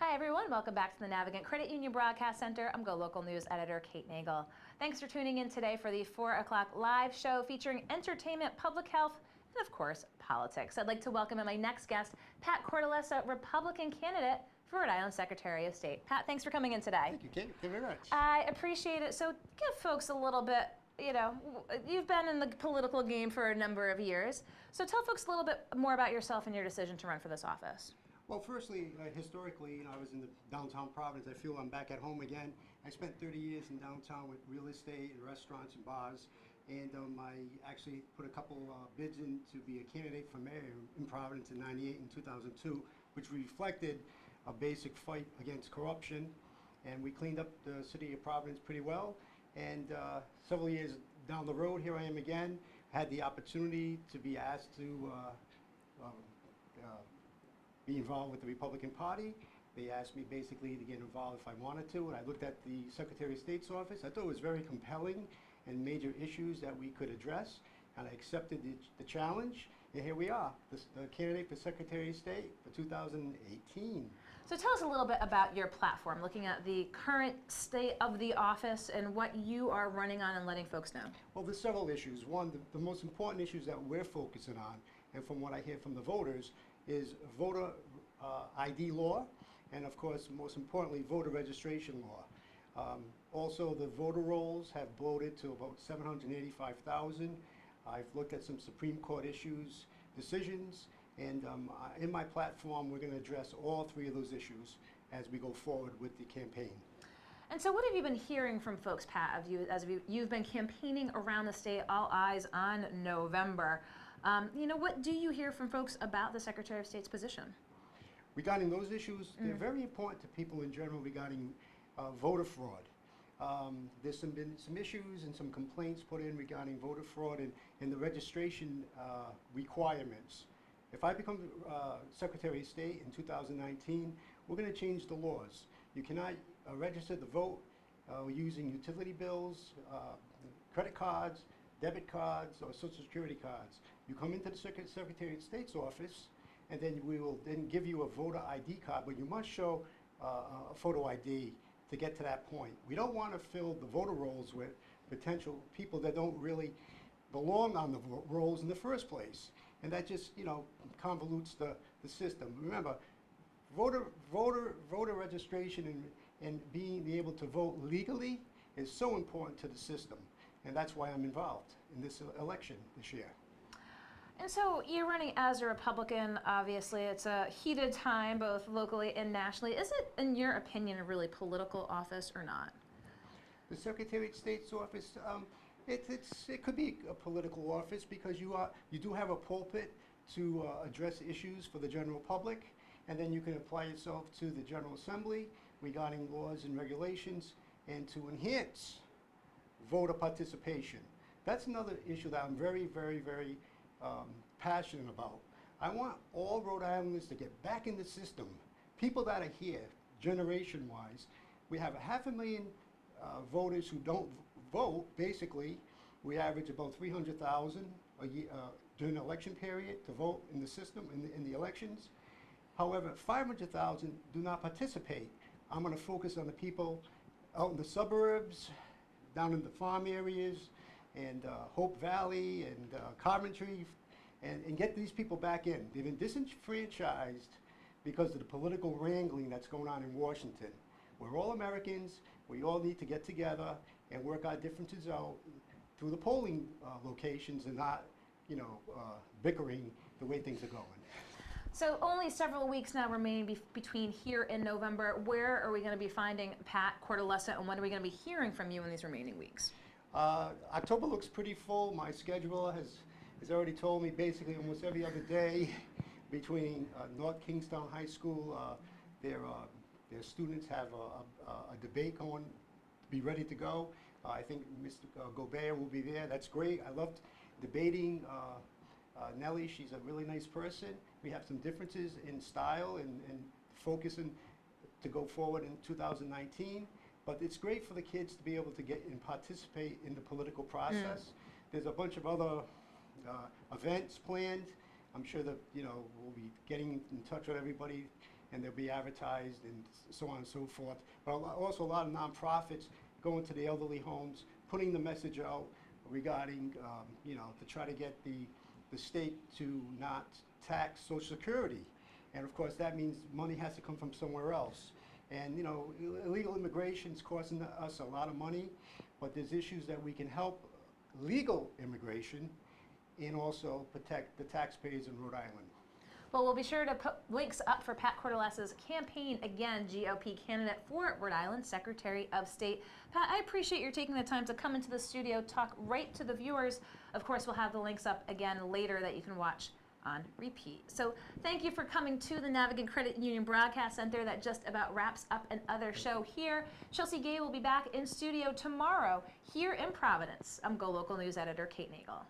Hi everyone, welcome back to the Navigant Credit Union Broadcast Center. I'm Go Local News editor Kate Nagel. Thanks for tuning in today for the 4 o'clock live show featuring entertainment, public health, and of course, politics. I'd like to welcome in my next guest, Pat Cortellessa, Republican candidate for Rhode Island Secretary of State. Pat, thanks for coming in today. Thank you, Kate. Thank you very much. I appreciate it. So give folks a little bit, you've been in the political game for a number of years. So tell folks a little bit more about yourself and your decision to run for this office. Well, firstly, historically, I was in the downtown Providence. I feel I'm back at home again. I spent 30 years in downtown with real estate and restaurants and bars, and I actually put a couple bids in to be a candidate for mayor in Providence in '98 and 2002, which reflected a basic fight against corruption, and we cleaned up the city of Providence pretty well. And several years down the road, here I am again. Had the opportunity to be asked to be involved with the Republican Party. They asked me basically to get involved if I wanted to, and I looked at the Secretary of State's office. I thought it was very compelling and major issues that we could address, and I accepted the challenge, and here we are, the candidate for Secretary of State for 2018. So tell us a little bit about your platform, looking at the current state of the office and what you are running on and letting folks know. Well, there's several issues. One, the most important issues that we're focusing on, and from what I hear from the voters, is voter ID law, and of course, most importantly, voter registration law. Also, the voter rolls have bloated to about 785,000. I've looked at some Supreme Court decisions, and in my platform, we're going to address all three of those issues as we go forward with the campaign. And so what have you been hearing from folks, Pat, as you've been campaigning around the state, all eyes on November? What do you hear from folks about the Secretary of State's position? Regarding those issues, they're very important to people in general regarding voter fraud. There's been some issues and some complaints put in regarding voter fraud and the registration requirements. If I become Secretary of State in 2019, we're going to change the laws. You cannot register to vote using utility bills, credit cards, debit cards, or Social Security cards. You come into the Secretary of State's office, and then we will then give you a voter ID card, but you must show a photo ID to get to that point. We don't want to fill the voter rolls with potential people that don't really belong on the rolls in the first place. And that just, convolutes the system. Remember, voter registration and being able to vote legally is so important to the system. And that's why I'm involved in this election this year. And so you're running as a Republican. Obviously, it's a heated time, both locally and nationally. Is it, in your opinion, a really political office or not? The Secretary of State's office, it could be a political office because you do have a pulpit to address issues for the general public, and then you can apply yourself to the General Assembly regarding laws and regulations and to enhance voter participation. That's another issue that I'm very, very, very passionate about. I want all Rhode Islanders to get back in the system. People that are here, generation-wise, we have 500,000 voters who don't vote. Basically, we average about 300,000 a year during the election period to vote in the system, in the elections. However, 500,000 do not participate. I'm going to focus on the people out in the suburbs, down in the farm areas, and Hope Valley and Coventry, and get these people back in. They've been disenfranchised because of the political wrangling that's going on in Washington. We're all Americans. We all need to get together and work our differences out through the polling locations and not, bickering the way things are going. So only several weeks now remaining between here and November. Where are we going to be finding Pat Cortellessa, and when are we going to be hearing from you in these remaining weeks? October looks pretty full. My schedule has already told me basically almost every other day between North Kingstown High School, their students have a debate going to be ready to go. I think Mr. Gobert will be there. That's great. I loved debating Nellie. She's a really nice person. We have some differences in style and focusing to go forward in 2019. But it's great for the kids to be able to get and participate in the political process. There's a bunch of other events planned. I'm sure that we'll be getting in touch with everybody and they'll be advertised and so on and so forth. But also a lot of nonprofits going to the elderly homes, putting the message out regarding, you know, to try to get the state to not tax Social Security. And of course, that means money has to come from somewhere else. And you know, illegal immigration is costing us a lot of money, but there's issues that we can help legal immigration and also protect the taxpayers in Rhode Island. Well, we'll be sure to put links up for Pat Cortellessa's campaign, again, GOP candidate for Rhode Island Secretary of State. Pat, I appreciate your taking the time to come into the studio, talk right to the viewers. Of course, we'll have the links up again later that you can watch on repeat. So thank you for coming to the Navigant Credit Union Broadcast Center. That just about wraps up another show here. Chelsea Gay will be back in studio tomorrow here in Providence. I'm Go Local News editor Kate Nagel.